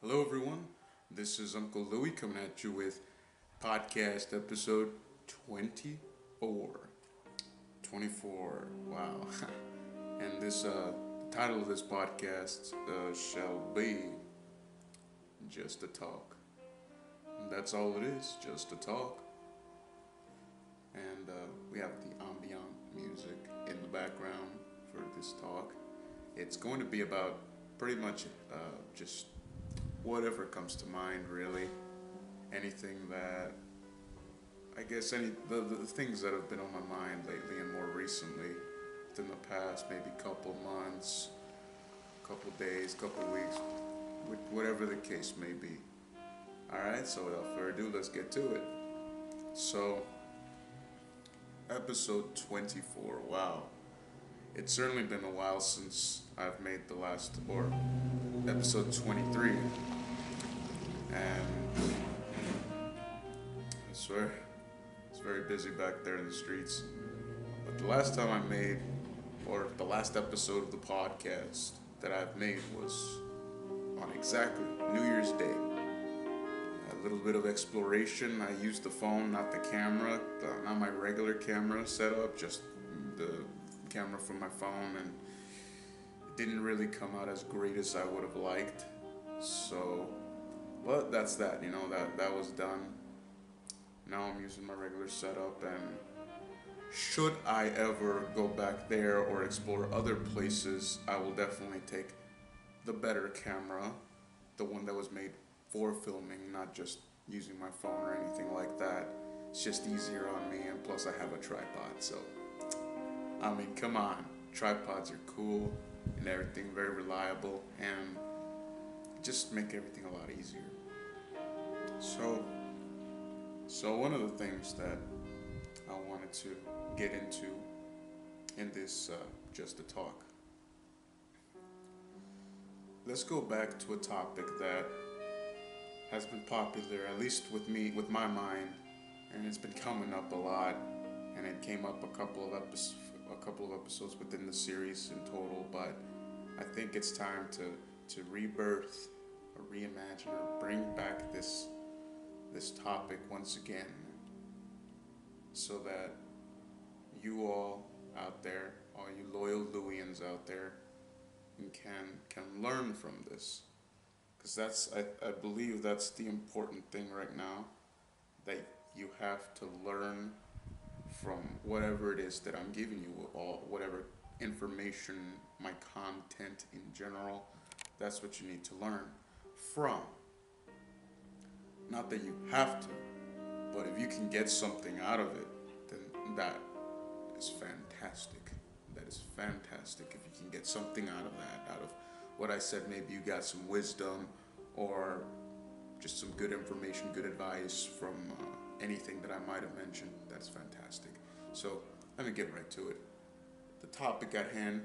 Hello, everyone. This is Uncle Louie coming at you with podcast episode 24. 24. Wow. And the title of this podcast shall be Just a Talk. And that's all it is, just a talk. And we have the ambient music in the background for this talk. It's going to be about pretty much just whatever comes to mind, really. Anything that I guess the things that have been on my mind lately and more recently, within the past maybe couple months, couple days, couple weeks, whatever the case may be. All right. So without further ado, let's get to it. So episode 24. Wow. It's certainly been a while since I've made the last or episode 23, and I swear it's very busy back there in the streets. But the last time I made, or the last episode of the podcast that I've made was on exactly New Year's Day. A little bit of exploration. I used the phone, not the camera, not my regular camera setup, just the camera from my phone, and it didn't really come out as great as I would have liked. So, but that's that. That was done. Now I'm using my regular setup, and should I ever go back there or explore other places, I will definitely take the better camera, the one that was made for filming, not just using my phone or anything like that. It's just easier on me, and plus I have a tripod, so I mean, come on. Tripods are cool and everything, very reliable, and just make everything a lot easier. So, so one of the things that I wanted to get into in this just a talk. Let's go back to a topic that has been popular, at least with me, with my mind, and it's been coming up a lot, and it came up a couple of episodes within the series in total. But I think it's time to rebirth or reimagine or bring back this topic once again, so that you all out there, all you loyal Louians out there, can learn from this, because I believe that's the important thing right now, that you have to learn from whatever it is that I'm giving you, all whatever information, my content in general. That's what you need to learn from. Not that you have to, but if you can get something out of it, then that is fantastic. That is fantastic if you can get something out of that, out of what I said. Maybe you got some wisdom or just some good information, good advice from anything that I might have mentioned. That's fantastic. So let me get right to it. The topic at hand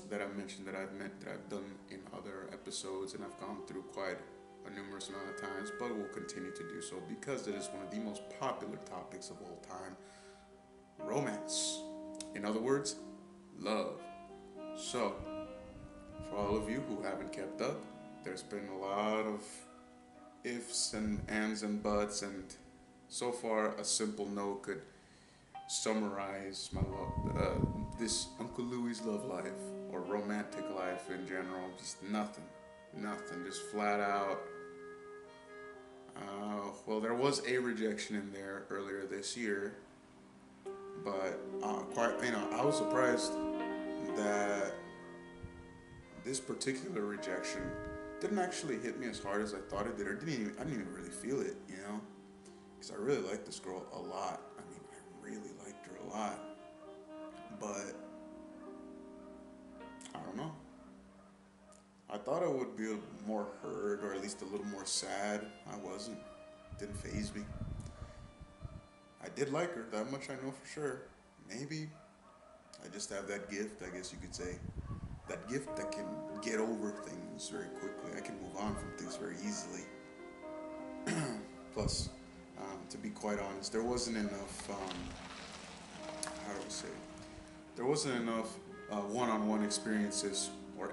that I mentioned, that I've done in other episodes, and I've gone through quite a numerous amount of times, but will continue to do so because it is one of the most popular topics of all time: romance. In other words, love. So, for all of you who haven't kept up, there's been a lot of ifs and ands and buts, and so far a simple no could summarize my this Uncle Louie's love life or romantic life in general. Just nothing, just flat out. Well, there was a rejection in there earlier this year, but I was surprised that this particular rejection didn't actually hit me as hard as I thought it did, or I didn't even really feel it, because I really liked this girl a lot. I mean, I really liked her a lot, but I don't know. I thought I would be more hurt, or at least a little more sad. I wasn't. Didn't phase me. I did like her, that much I know for sure. Maybe I just have that gift, I guess you could say. That gift that can get over things very quickly. I can move on from things very easily. Plus, to be quite honest, there wasn't enough, how do we say, there wasn't enough one-on-one experiences or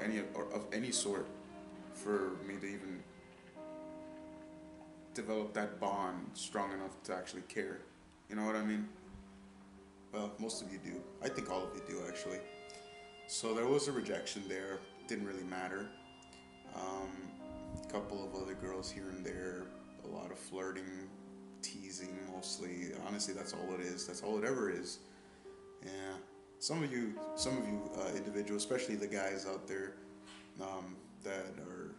of any sort for me to even develop that bond strong enough to actually care. You know what I mean? Well, most of you do. I think all of you do actually. So there was a rejection there. Didn't really matter. A couple of other girls here and there. A lot of flirting, teasing mostly. Honestly, that's all it is. That's all it ever is. Yeah. Some of you individuals, especially the guys out there, that are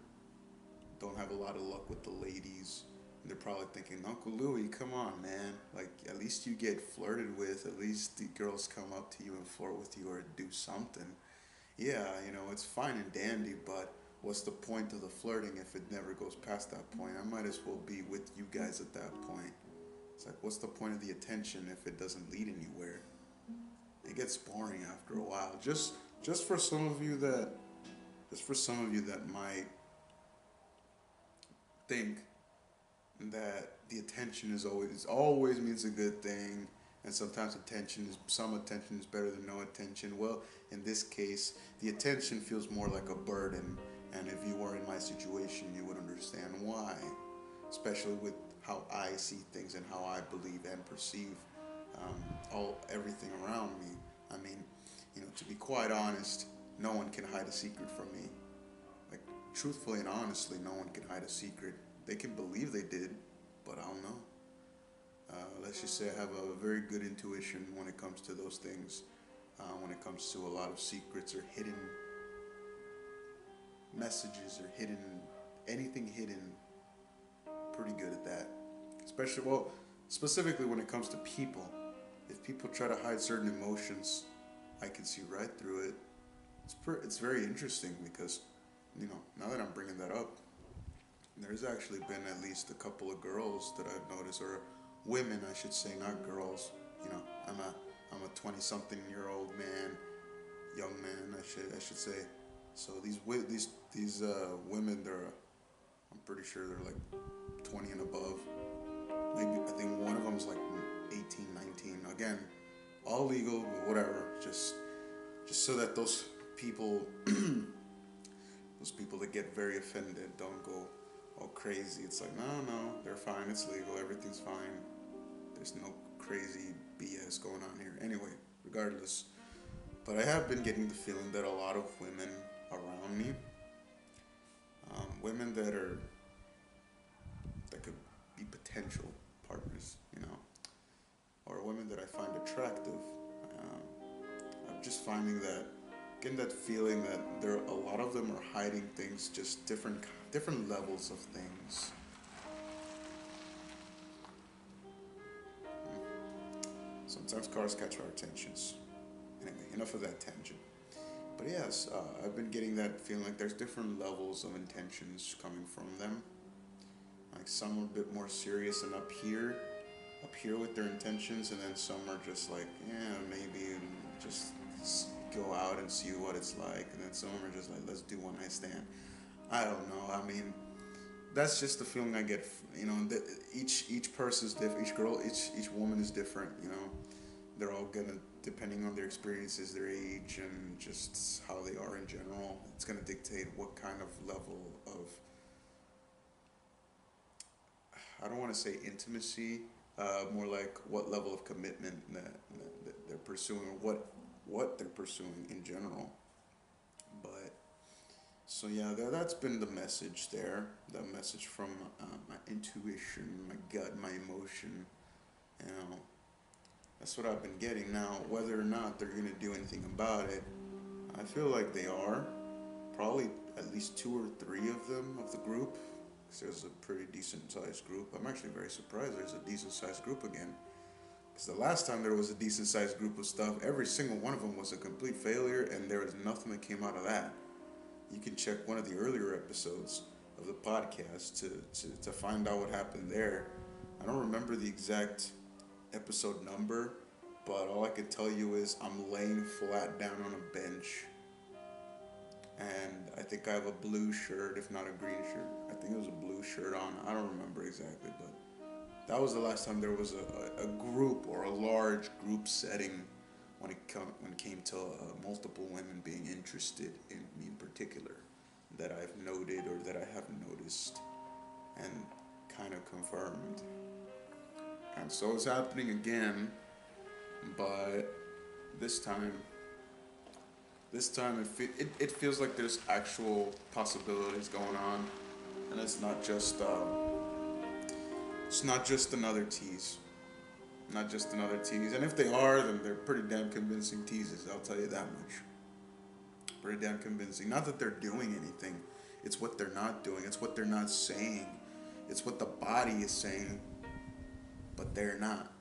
don't have a lot of luck with the ladies. And they're probably thinking, Uncle Louie, come on, man. Like, at least you get flirted with. At least the girls come up to you and flirt with you or do something. Yeah, it's fine and dandy, but what's the point of the flirting if it never goes past that point? I might as well be with you guys at that point. It's like, what's the point of the attention if it doesn't lead anywhere? It gets boring after a while. Just for some of you that, might think that the attention is always means a good thing, and sometimes some attention is better than no attention. Well, in this case, the attention feels more like a burden, and if you were in my situation, you would understand why, especially with how I see things and how I believe and perceive everything around me. I mean, to be quite honest, no one can hide a secret from me. Like, truthfully and honestly, no one can hide a secret. They can believe they did, but I don't know. Let's just say I have a very good intuition when it comes to those things. When it comes to a lot of secrets or hidden messages or anything hidden, pretty good at that. Specifically when it comes to people. If people try to hide certain emotions, I can see right through it. It's very interesting because, now that I'm bringing that up, there's actually been at least a couple of girls that I've noticed, or women, I should say, not girls. I'm a 20-something-year-old man, young man, I should say. So these women, I'm pretty sure they're like 20 and above. Maybe I think one of them's like 18, 19. Again, all legal, but whatever. Just so that those people, that get very offended, don't go all crazy. It's like, no, they're fine. It's legal. Everything's fine. There's no crazy BS going on here. Anyway, regardless. But I have been getting the feeling that a lot of women around me, women that could be potential partners, or women that I find attractive. I'm just finding that, getting that feeling that a lot of them are hiding things, just different levels of things. Sometimes cars catch our attentions. Anyway, enough of that tangent. But yes, I've been getting that feeling like there's different levels of intentions coming from them. Like, some are a bit more serious and up here with their intentions, and then some are just like, yeah, maybe just go out and see what it's like, and then some are just like, let's do one night stand. I don't know. I mean, that's just the feeling I get. Each person's different. Each girl, each woman is different. They're all gonna, depending on their experiences, their age, and just how they are in general. It's gonna dictate what kind of level of, I don't want to say intimacy, more like what level of commitment that they're pursuing, or what they're pursuing in general. But so yeah, that's been the message there. The message from my intuition, my gut, my emotion. You know, that's what I've been getting. Now, whether or not they're gonna do anything about it, I feel like they are. Probably at least two or three of them of the group. 'Cause there's a pretty decent sized group. I'm actually very surprised there's a decent sized group again. Because the last time there was a decent sized group of stuff, every single one of them was a complete failure, and there was nothing that came out of that. You can check one of the earlier episodes of the podcast to find out what happened there. I don't remember the exact episode number, but all I can tell you is I'm laying flat down on a bench, and I think I have a blue shirt, if not a green shirt. I think it was a blue shirt on. I don't remember exactly, but that was the last time there was a group or a large group setting when it came to multiple women being interested in me in particular that I've noted or that I have noticed. confirmed. And so it's happening again, but this time, it feels like there's actual possibilities going on, and it's not just another tease, not just another tease. And if they are, then they're pretty damn convincing teases. I'll tell you that much. Pretty damn convincing. Not that they're doing anything. It's what they're not doing. It's what they're not saying. It's what the body is saying, but they're not.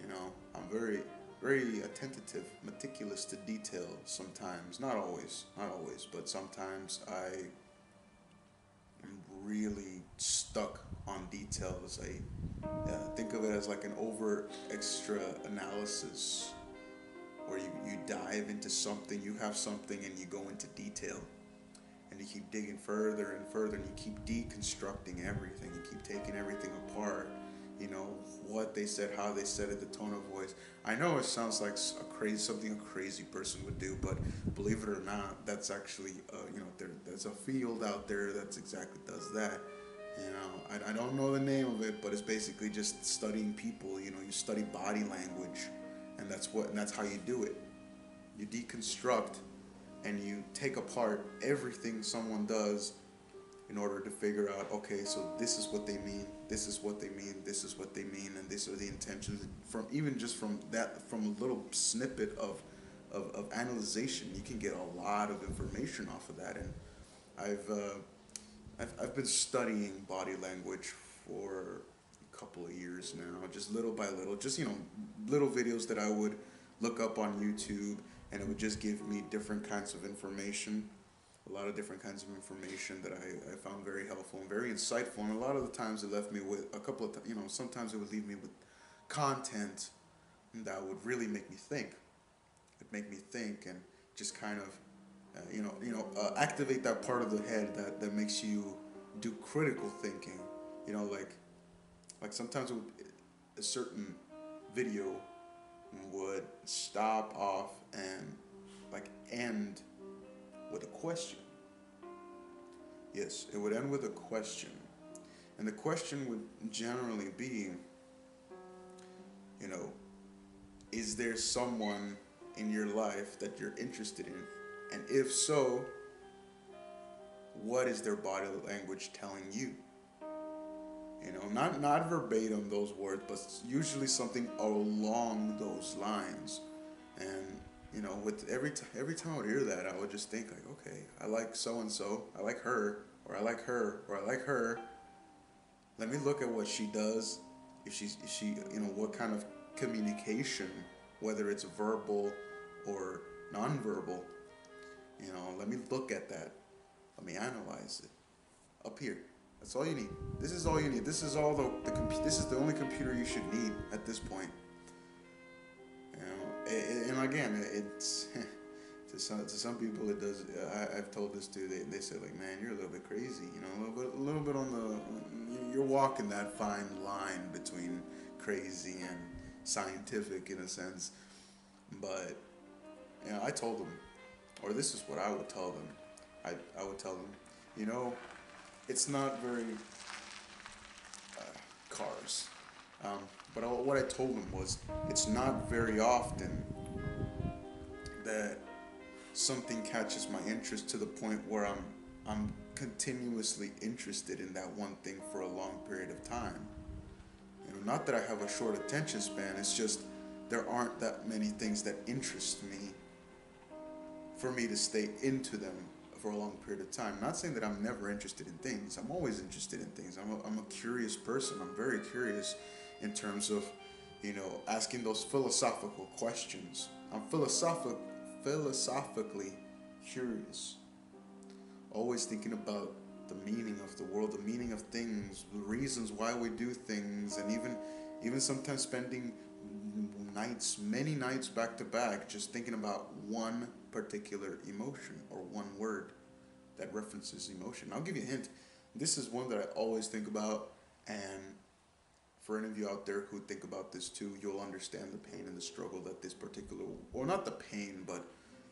You know, I'm very, very attentive, meticulous to detail sometimes. Not always, but sometimes I am really stuck on details. I think of it as like an over extra analysis where you dive into something, you have something, and you go into detail. And you keep digging further and further, and you keep deconstructing everything. You keep taking everything apart. You know, what they said, how they said it, the tone of voice. I know it sounds like something a crazy person would do, but believe it or not, that's actually, there's a field out there that's exactly does that. You know, I don't know the name of it, but it's basically just studying people. You know, you study body language, and that's how you do it. You deconstruct, and you take apart everything someone does in order to figure out, okay, so this is what they mean, this is what they mean, this is what they mean, and these are the intentions. From even just from a little snippet of analyzation, you can get a lot of information off of that. And I've been studying body language for a couple of years now, just little by little, just little videos that I would look up on YouTube, and it would just give me different kinds of information, a lot of different kinds of information that I found very helpful and very insightful. And a lot of the times it left me with a couple of, sometimes it would leave me with content that would really make me think. It'd make me think and just kind of, activate that part of the head that makes you do critical thinking. Like sometimes a certain video would stop off and like end with a question. Yes, it would end with a question. And the question would generally be, is there someone in your life that you're interested in? And if so, what is their body language telling you? Not verbatim those words, but usually something along those lines. And with every time I would hear that, I would just think like, okay, I like so and so, I like her, or I like her, or I like her. Let me look at what she does. If she, what kind of communication, whether it's verbal or nonverbal. Let me look at that. Let me analyze it. Up here. That's all you need. This is all you need. This is all this is the only computer you should need at this point. And again, it's to some people it does. I've told this too. They say like, man, you're a little bit crazy. A little bit on the. You're walking that fine line between crazy and scientific in a sense. But I told them, or this is what I would tell them. I would tell them, it's not very cars. But what I told them was, it's not very often that something catches my interest to the point where I'm continuously interested in that one thing for a long period of time. Not that I have a short attention span. It's just there aren't that many things that interest me for me to stay into them for a long period of time. Not saying that I'm never interested in things. I'm always interested in things. I'm a curious person. I'm very curious in terms of, asking those philosophical questions. I'm philosophically curious. Always thinking about the meaning of the world, the meaning of things, the reasons why we do things, and even sometimes spending many nights back to back, just thinking about one particular emotion or one word that references emotion. I'll give you a hint. This is one that I always think about, and for any of you out there who think about this too, you'll understand the pain and the struggle that this particular, or not the pain, but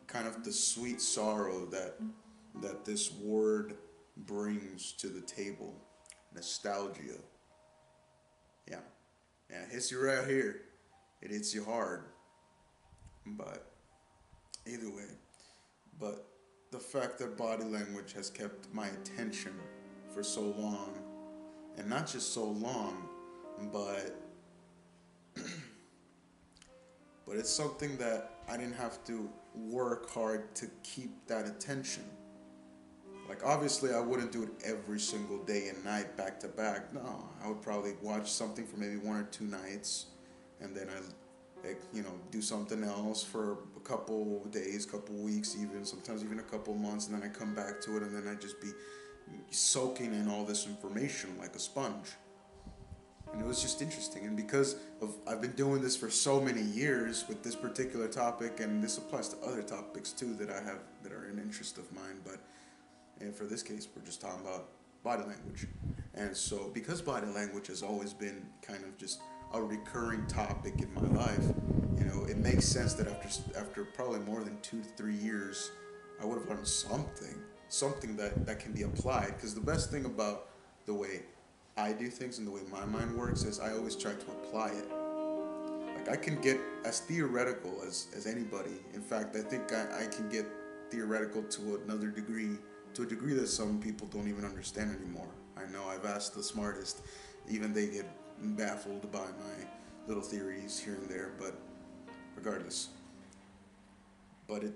kind of the sweet sorrow that this word brings to the table. nostalgia. Yeah, yeah, it hits you right here. It hits you hard. But either way, but the fact that body language has kept my attention for so long, and not just so long, but but it's something that I didn't have to work hard to keep that attention. Like obviously I wouldn't do it every single day and night back to back. No, I would probably watch something for maybe 1 or 2 nights, and then I, like, do something else for a couple days, couple weeks, even sometimes even a couple months, and then I come back to it, and then I just be soaking in all this information like a sponge. And it was just interesting, and because of I've been doing this for so many years with this particular topic, and this applies to other topics too that I have that are an interest of mine, but and for this case, we're just talking about body language. And so, because body language has always been kind of just a recurring topic in my life, it makes sense that after probably more than 2 to 3 years, I would have learned something that can be applied. Because the best thing about the way I do things and the way my mind works is I always try to apply it. Like I can get as theoretical as anybody. In fact, I think I can get theoretical to another degree, to a degree that some people don't even understand anymore. I know I've asked the smartest, even they get baffled by my little theories here and there, but regardless.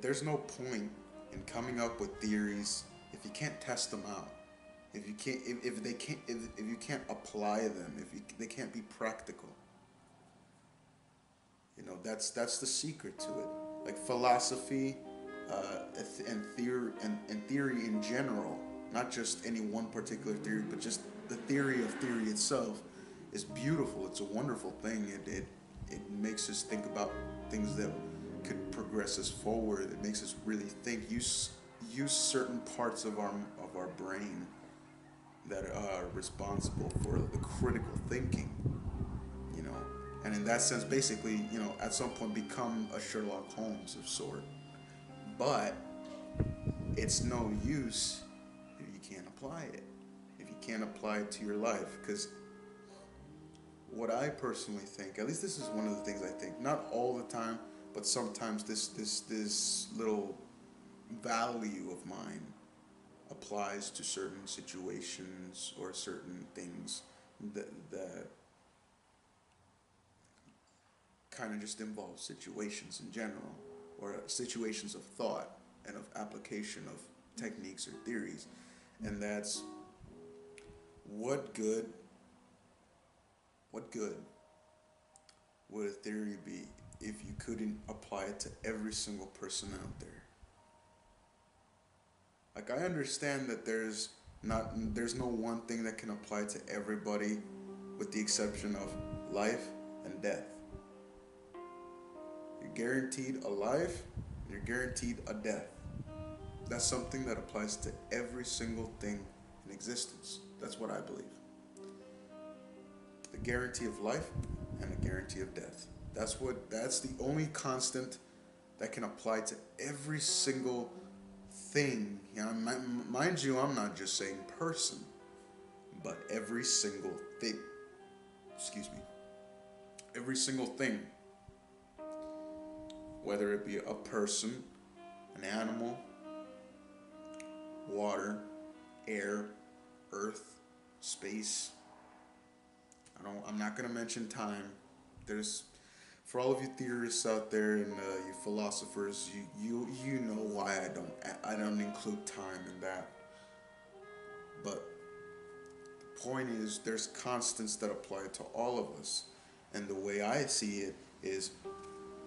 There's no point in coming up with theories if you can't test them out. If you can't, if they can't, if you can't apply them, they can't be practical. That's the secret to it. Like philosophy, and theory in general, not just any one particular theory, but just the theory of theory itself is beautiful. It's a wonderful thing. It makes us think about things that could progress us forward. It makes us really think. Use certain parts of our brain that are responsible for the critical thinking. You know, and in that sense, basically, at some point become a Sherlock Holmes of sort. But it's no use if you can't apply it. If you can't apply it to your life, because what I personally think, at least this is one of the things I think, not all the time, but sometimes this little value of mine applies to certain situations or certain things that kind of just involve situations in general, or situations of thought and of application of techniques or theories. And that's what good what good would a theory be if you couldn't apply it to every single person out there? Like I understand that there's no one thing that can apply to everybody, with the exception of life and death. You're guaranteed a life, and you're guaranteed a death. That's something that applies to every single thing in existence. That's what I believe. The guarantee of life and a guarantee of death. That's the only constant that can apply to every single thing. Mind you, I'm not just saying person, but every single thing. Excuse me. Every single thing. Whether it be a person, an animal, water, air, earth, space. I'm not gonna mention time. There's, for all of you theorists out there and you philosophers, you know why I don't include time in that. But the point is, there's constants that apply to all of us, and the way I see it is,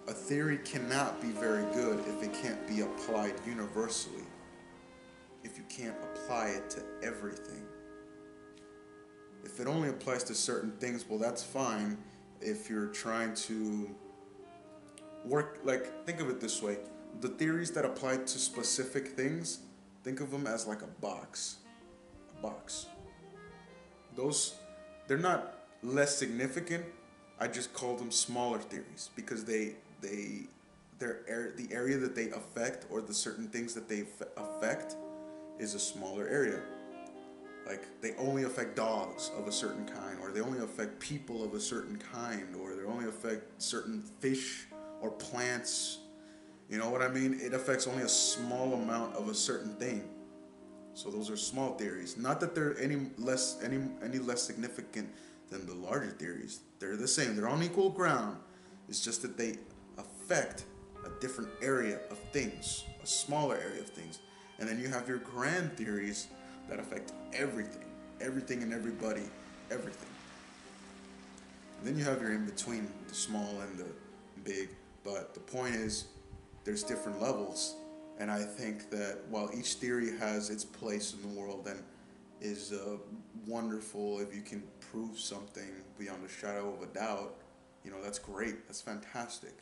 a theory cannot be very good if it can't be applied universally. If you can't apply it to everything. If it only applies to certain things, well, that's fine. If you're trying to work, like, think of it this way. The theories that apply to specific things, think of them as like a box. A box. Those, they're not less significant. I just call them smaller theories because the area that they affect, or the certain things that they affect, is a smaller area. Like they only affect dogs of a certain kind, or they only affect people of a certain kind, or they only affect certain fish or plants. You know what I mean? It affects only a small amount of a certain thing. So those are small theories. Not that they're any less significant than the larger theories. They're the same. They're on equal ground. It's just that they affect a different area of things, a smaller area of things. And then you have your grand theories that affect everything, everything and everybody, everything. And then you have your in between, the small and the big. But the point is, there's different levels. And I think that while each theory has its place in the world and is wonderful if you can prove something beyond a shadow of a doubt, that's great. That's fantastic.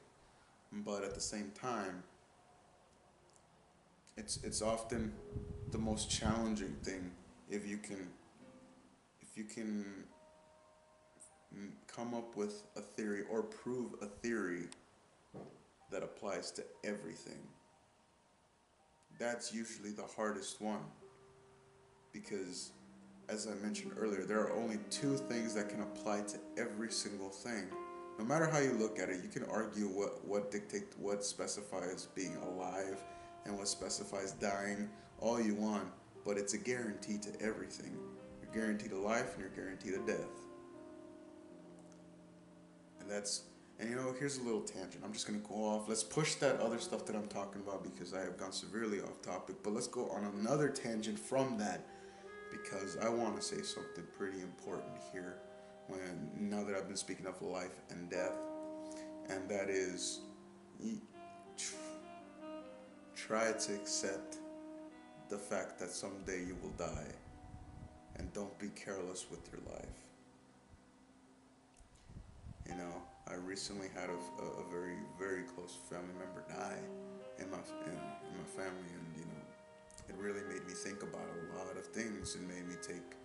But at the same time, it's often the most challenging thing if you can come up with a theory or prove a theory that applies to everything. That's usually the hardest one because, as I mentioned earlier, there are only two things that can apply to every single thing. No matter how you look at it, you can argue what specifies being alive and what specifies dying all you want, but it's a guarantee to everything. You're guaranteed a life and you're guaranteed a death. And that's and here's a little tangent. I'm just gonna go off. Let's push that other stuff that I'm talking about because I have gone severely off topic. But let's go on another tangent from that because I want to say something pretty important here. Now that I've been speaking of life and death, and that is, try to accept the fact that someday you will die, and don't be careless with your life. I recently had a very, very close family member die in my family, and it really made me think about a lot of things. It made me take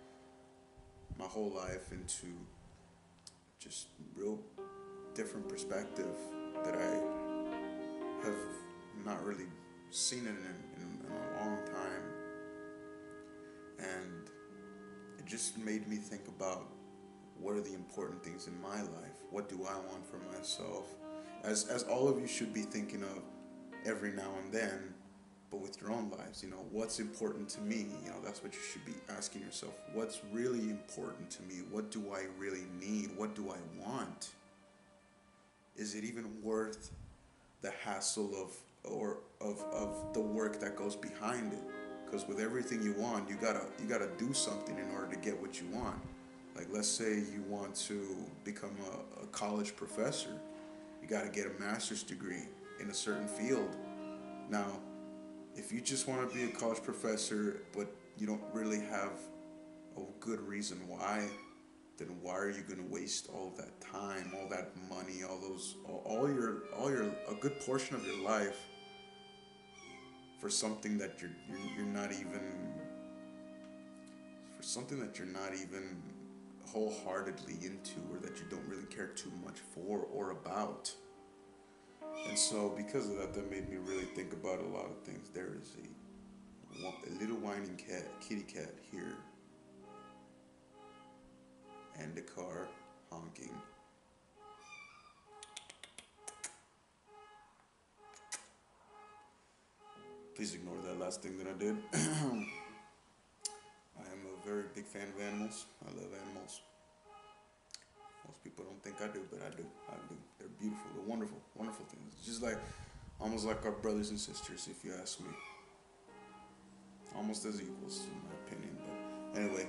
my whole life into just real different perspective that I have not really seen it in a long time, and it just made me think about what are the important things in my life? What do I want for myself? As all of you should be thinking of every now and then, but with your own lives, what's important to me? That's what you should be asking yourself. What's really important to me? What do I really need? What do I want? Is it even worth the hassle of the work that goes behind it? Because with everything you want, you gotta do something in order to get what you want. Like, let's say you want to become a college professor. You got to get a master's degree in a certain field. Now, if you just want to be a college professor, but you don't really have a good reason why, then why are you going to waste all that time, all that money, a good portion of your life for something that you're not even, wholeheartedly into, or that you don't really care too much for or about. And so because of that made me really think about a lot of things. There is a little whining kitty cat here, and the car honking. Please ignore that last thing that I did. I am a very big fan of animals. I love animals. Most people don't think I do, but I do. I do. They're beautiful. They're wonderful, wonderful things. Just like, almost like our brothers and sisters, if you ask me. Almost as equals, in my opinion. But anyway,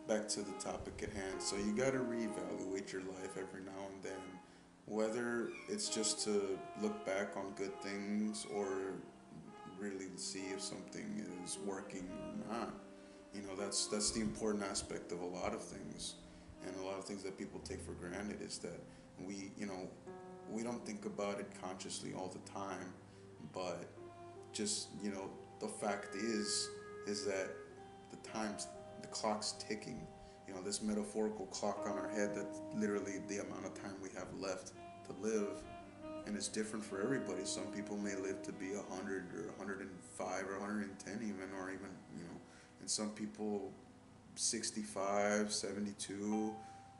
back to the topic at hand. So you gotta reevaluate your life every now and then, whether it's just to look back on good things or really see if something is working or not. That's the important aspect of a lot of things, and a lot of things that people take for granted is that we don't think about it consciously all the time, but just the fact is that the clock's ticking. This metaphorical clock on our head, that's literally the amount of time we have left to live, and it's different for everybody. Some people may live to be 100 or 105 or 110 even, or even and some people 65, 72,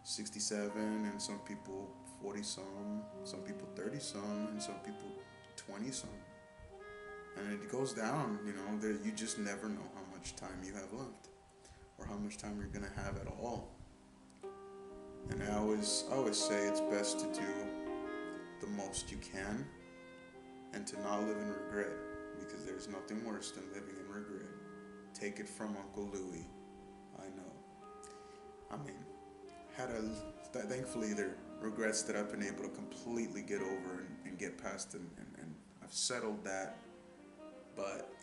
67, and some people 40 some people 30 some, and some people 20 some. And it goes down, there, you just never know how much time you have left or how much time you're going to have at all. And I always say it's best to do the most you can and to not live in regret, because there's nothing worse than living in regret. Take it from Uncle Louie. I know. I mean, thankfully there are regrets that I've been able to completely get over and get past, and I've settled that. But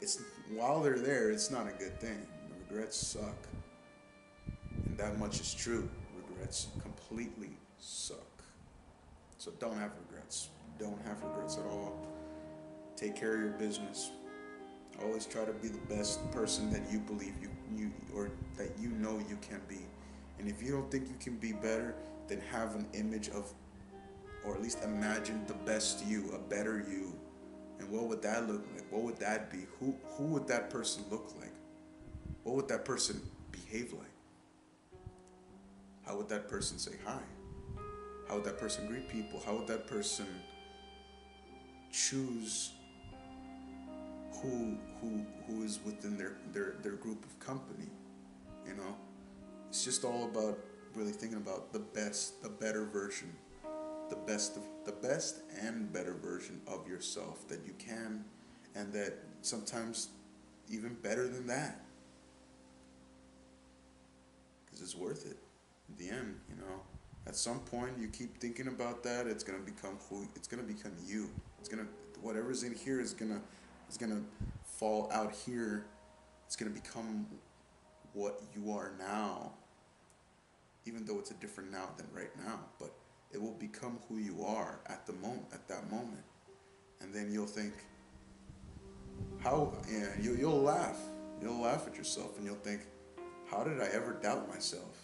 while they're there, it's not a good thing. Regrets suck, and that much is true. Regrets completely suck. So don't have regrets. Don't have regrets at all. Take care of your business. Always try to be the best person that you believe you or that you know you can be. And if you don't think you can be better, then have an image of, or at least imagine the best you, a better you. And what would that look like? What would that be? Who would that person look like? What would that person behave like? How would that person say hi? How would that person greet people? How would that person choose who is within their group of company? It's just all about really thinking about the better version, the best and better version of yourself that you can, and that sometimes even better than that, because it's worth it. In the end, at some point you keep thinking about that, it's gonna become you. Whatever's in here is gonna fall out here. It's gonna become what you are now, even though it's a different now than right now. But it will become who you are at that moment, and then you'll think, you'll laugh at yourself, and you'll think, how did I ever doubt myself?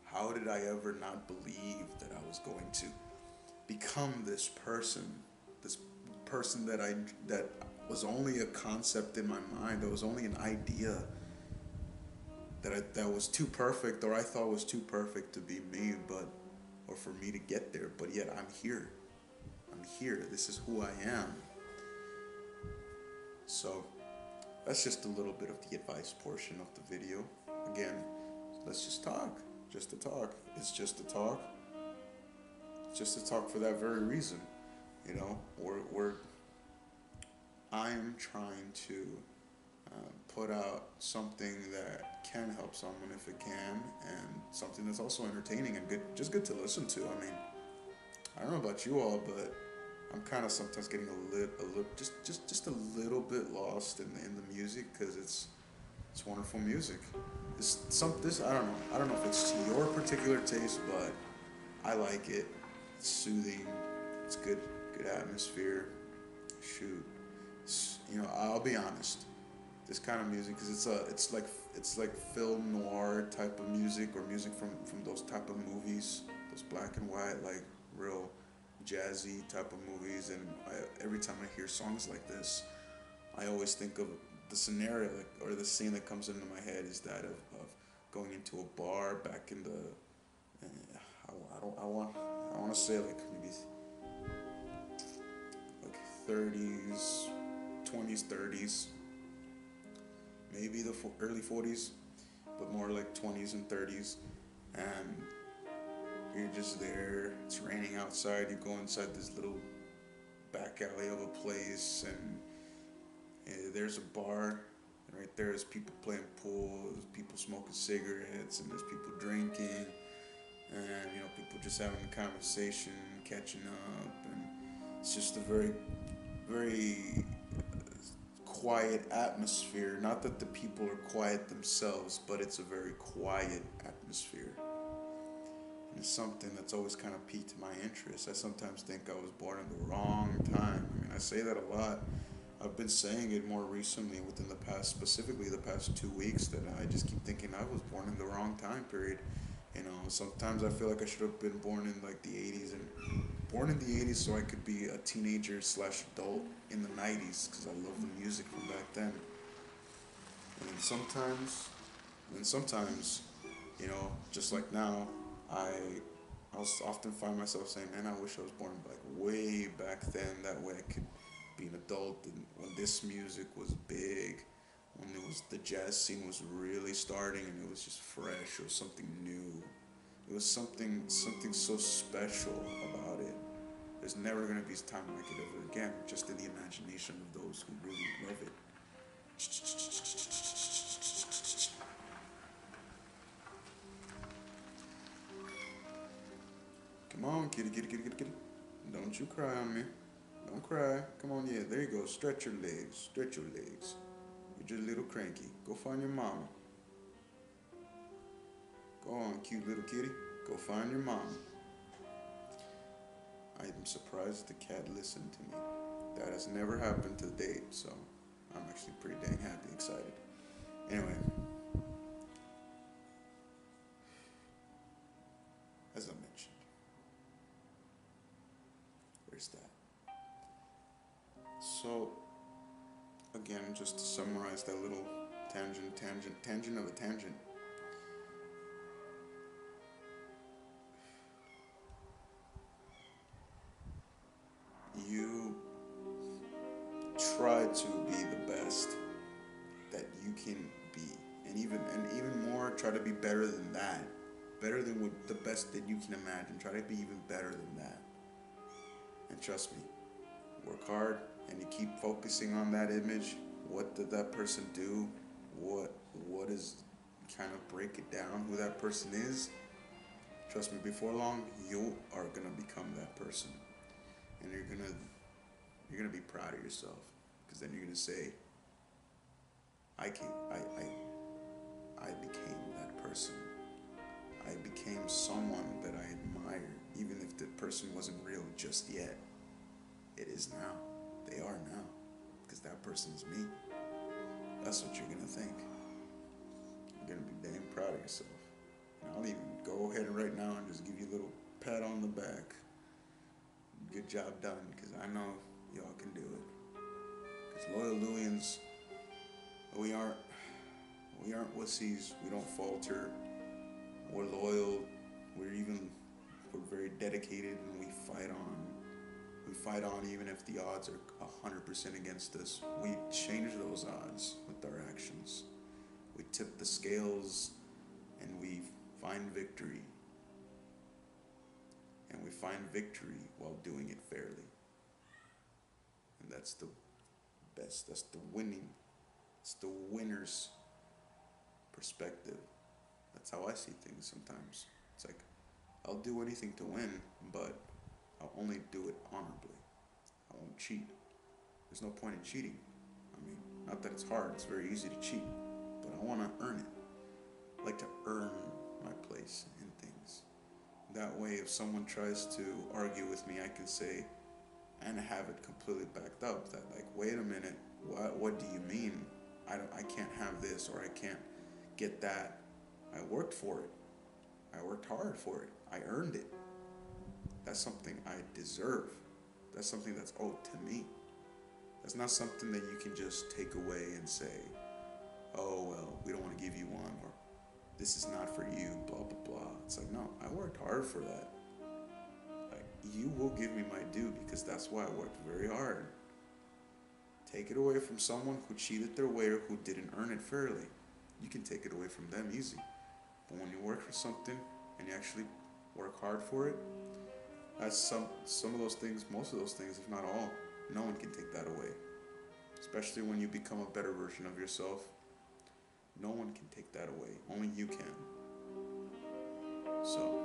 How did I ever not believe that I was going to become this person that was only a concept in my mind, that was only an idea, that was too perfect, or I thought was too perfect to be me, or for me to get there, but yet I'm here. This is who I am. So that's just a little bit of the advice portion of the video. Again, let's just talk. Just to talk. It's just to talk. It's just to talk for that very reason. I'm trying to put out something that can help someone if it can, and something that's also entertaining and good to listen to. I mean, I don't know about you all, but I'm kind of sometimes getting just a little bit lost in the music, because it's wonderful music. I don't know if it's to your particular taste, but I like it. It's soothing. It's good atmosphere. Shoot, I'll be honest. This kind of music, because it's like film noir type of music, or music from those type of movies, those black and white, like real jazzy type of movies. And every time I hear songs like this, I always think of the scenario, or the scene that comes into my head is that of going into a bar back in the I want to say like maybe like 30s, 20s, 30s, maybe the early 40s, but more like 20s and 30s, and you're just there. It's raining outside. You go inside this little back alley of a place, and there's a bar, and right there is people playing pool, there's people smoking cigarettes, and there's people drinking, and people just having a conversation, catching up, and it's just a very, very quiet atmosphere. Not that the people are quiet themselves, but it's a very quiet atmosphere. And it's something that's always kind of piqued my interest. I sometimes think I was born in the wrong time. I mean, I say that a lot. I've been saying it more recently specifically the past 2 weeks, that I just keep thinking I was born in the wrong time period. Sometimes I feel like I should have been born in like the 80s, and born in the 80s so I could be a teenager / adult in the 90s, because I love the music from back then. And sometimes And sometimes, just like now, I I'll often find myself saying, "Man, I wish I was born like way back then. That way I could be an adult." And when this music was big, when the jazz scene was really starting, and it was just fresh. It was something new. It was something so special about it. There's never gonna be a time like it ever again. Just in the imagination of those who really love it. Come on, kitty, kitty, kitty, kitty, kitty. Don't you cry on me. Don't cry. Come on, yeah, there you go. Stretch your legs. Stretch your legs. You're just a little cranky. Go find your mama. Go on, cute little kitty. Go find your mama. I am surprised the cat listened to me. That has never happened to date, so I'm actually pretty dang happy, excited. Anyway, as I mentioned, there's that. So, again, just to summarize that little tangent of a tangent. You try to be the best that you can be, and even more, try to be better than that, better than what the best that you can imagine. Try to be even better than that, and trust me, work hard, and you keep focusing on that image. What did that person do? What is kind of break it down who that person is? Trust me, before long, you are gonna become that person, and you're gonna be proud of yourself, because then you're gonna say, I can I became that person. I became someone that I admire, even if the person wasn't real just yet. It is now. They are now, because that person is me. That's what you're gonna think. You're gonna be damn proud of yourself. And I'll even go ahead and right now and just give you a little pat on the back. Good job done, because I know y'all can do it. Because loyal Louians, we aren't we aren't wussies. We don't falter. We're loyal. We're very dedicated, and we fight on. We fight on even if the odds are 100% against us. We change those odds with our actions. We tip the scales, and we find victory. And we find victory while doing it fairly. And that's the best. That's the winning. It's the winner's perspective. That's how I see things sometimes. It's like, I'll do anything to win, but I'll only do it honorably. I won't cheat. There's no point in cheating. I mean, not that it's hard, it's very easy to cheat, but I want to earn it. I like to earn my place in things. That way, if someone tries to argue with me, I can say, and have it completely backed up, that like, wait a minute, what do you mean? I can't have this, or I can't get that. I worked for it. I worked hard for it. I earned it. That's something I deserve. That's something that's owed to me. That's not something that you can just take away and say, oh, well, we don't want to give you one, or this is not for you, blah, blah, blah. It's like, no, I worked hard for that. Like, you will give me my due, because that's why I worked very hard. Take it away from someone who cheated their way or who didn't earn it fairly. You can take it away from them easy. But when you work for something and you actually work hard for it, that's some of those things, most of those things, if not all, no one can take that away. Especially when you become a better version of yourself. No one can take that away. Only you can. So,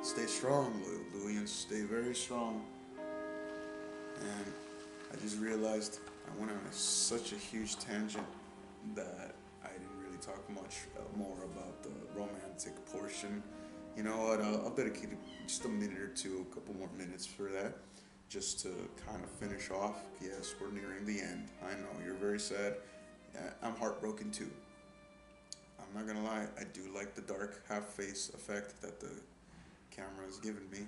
stay strong, loyal Louians. Stay very strong. And I just realized I went on such a huge tangent that I didn't really talk much more about the romantic portion. You know what? I'll dedicate just a minute or two, a couple more minutes for that, just to kind of finish off. Yes, we're nearing the end. I know you're very sad. I'm heartbroken too. I'm not gonna lie. I do like the dark half face effect that the camera has given me.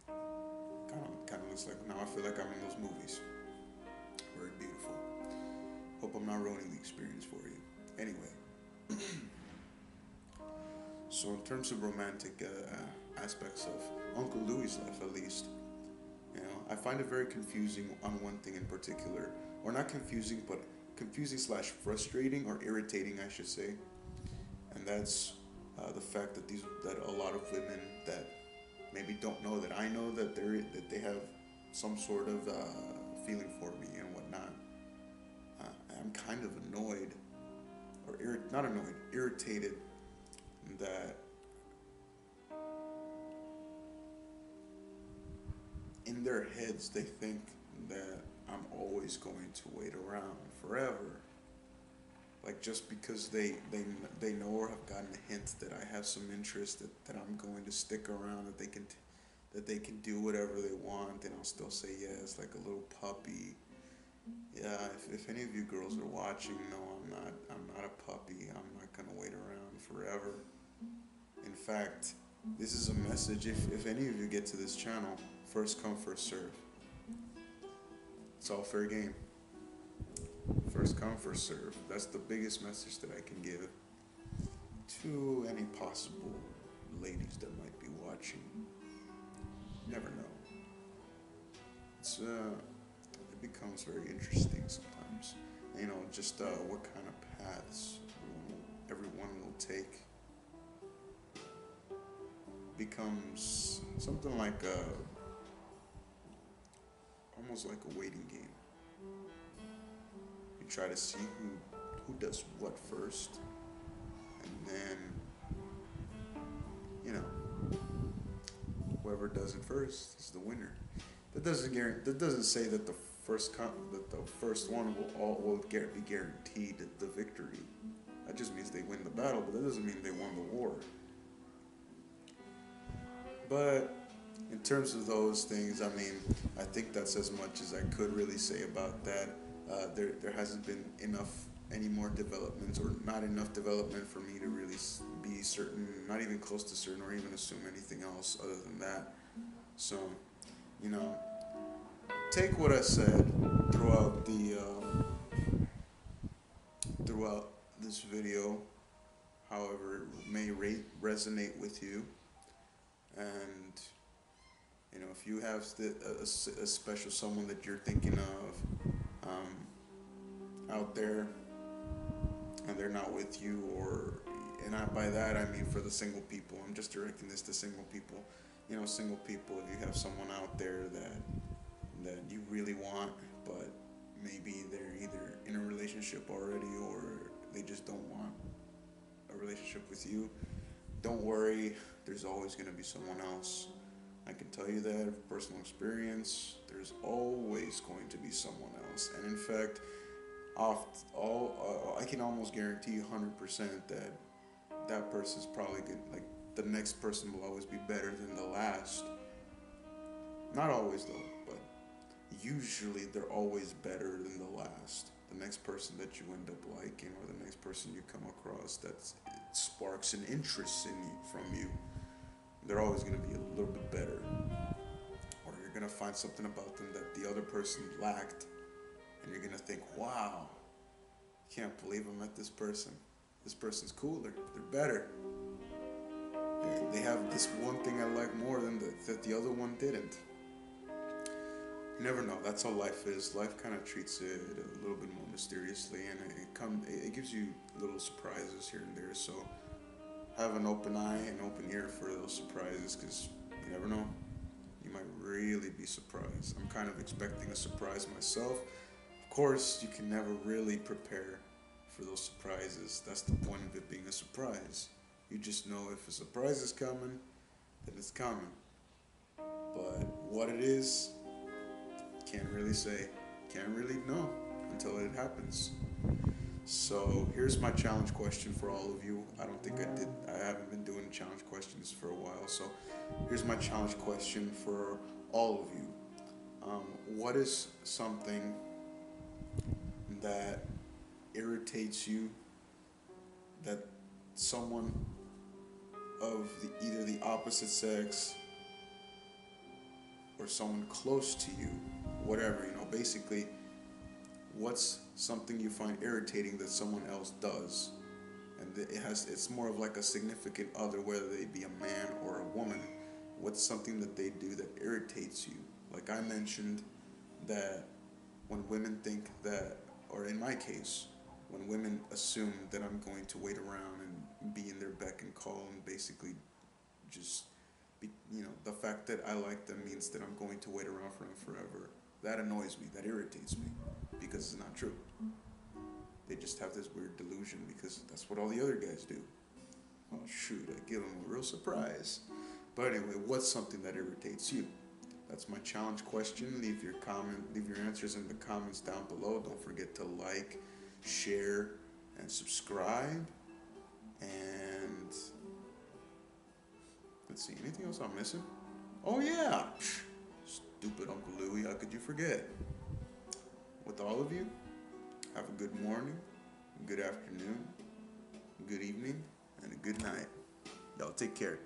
Kind of looks like now I feel like I'm in those movies. Very beautiful. Hope I'm not ruining the experience for you. Anyway, So in terms of romantic aspects of Uncle Louis' life, at least, I find it very confusing on one thing in particular, or not confusing, but confusing slash frustrating or irritating, I should say, and that's the fact that that a lot of women that maybe don't know that I know that they have some sort of feeling for me and whatnot. I'm kind of annoyed, or not annoyed, irritated that in their heads they think that I'm always going to wait around forever. Like just because they know or have gotten a hint that I have some interest that I'm going to stick around, that they can do whatever they want and I'll still say yes like a little puppy. Yeah, if any of you girls are watching, no, I'm not a puppy. I'm not gonna wait around forever. In fact, this is a message. If any of you get to this channel, first come, first serve. It's all fair game. First come, first serve. That's the biggest message that I can give to any possible ladies that might be watching. Never know. It becomes very interesting sometimes. Just what kind of paths everyone will take becomes something like almost like a waiting game. You try to see who does what first, and then whoever does it first is the winner. That doesn't say that the first one will be guaranteed the victory. That just means they win the battle, but that doesn't mean they won the war. But in terms of those things, I think that's as much as I could really say about that. There hasn't been any more developments, or not enough development for me to really be certain, not even close to certain, or even assume anything else other than that. So, take what I said throughout throughout this video, however it may resonate with you, and if you have a special someone that you're thinking of out there, and they're not with you, by that I mean for the single people. I'm just directing this to single people. Single people. If you have someone out there that you really want, but maybe they're either in a relationship already or they just don't want a relationship with you, don't worry. There's always going to be someone else. I can tell you that from personal experience. There's always going to be someone else, and in fact, I can almost guarantee 100% that person's probably good. Like the next person will always be better than the last. Not always though, but usually they're always better than the last. The next person that you end up liking, or the next person you come across that sparks an interest from you, they're always going to be a little bit better. Or you're going to find something about them that the other person lacked, and you're going to think, wow, can't believe I met this person. This person's cooler. They're better. They have this one thing I like more than that the other one didn't. You never know. That's how life is. Life kind of treats it a little bit more mysteriously, and it gives you little surprises here and there. So have an open eye and open ear for those surprises, because you never know. You might really be surprised. I'm kind of expecting a surprise myself. Of course, you can never really prepare for those surprises. That's the point of it being a surprise. You just know if a surprise is coming, then it's coming. But what it is, can't really say. Can't really know until it happens. So here's my challenge question for all of you. I haven't been doing challenge questions for a while. So here's my challenge question for all of you. What is something that irritates you that someone of either the opposite sex or someone close to you, whatever, basically, what's something you find irritating that someone else does? and it's more of like a significant other, whether they be a man or a woman. What's something that they do that irritates you? Like I mentioned, that when women think that, or in my case, when women assume that I'm going to wait around and be in their beck and call and basically just be, the fact that I like them means that I'm going to wait around for them forever. That annoys me. That irritates me because it's not true. They just have this weird delusion because that's what all the other guys do. Oh shoot, I give them a real surprise. But anyway, what's something that irritates you? That's my challenge question. Leave your answers in the comments down below. Don't forget to like, share, and subscribe. And let's see, anything else I'm missing? Oh yeah, stupid Uncle Louie, how could you forget? With all of you, have a good morning, good afternoon, good evening, and a good night. Y'all take care.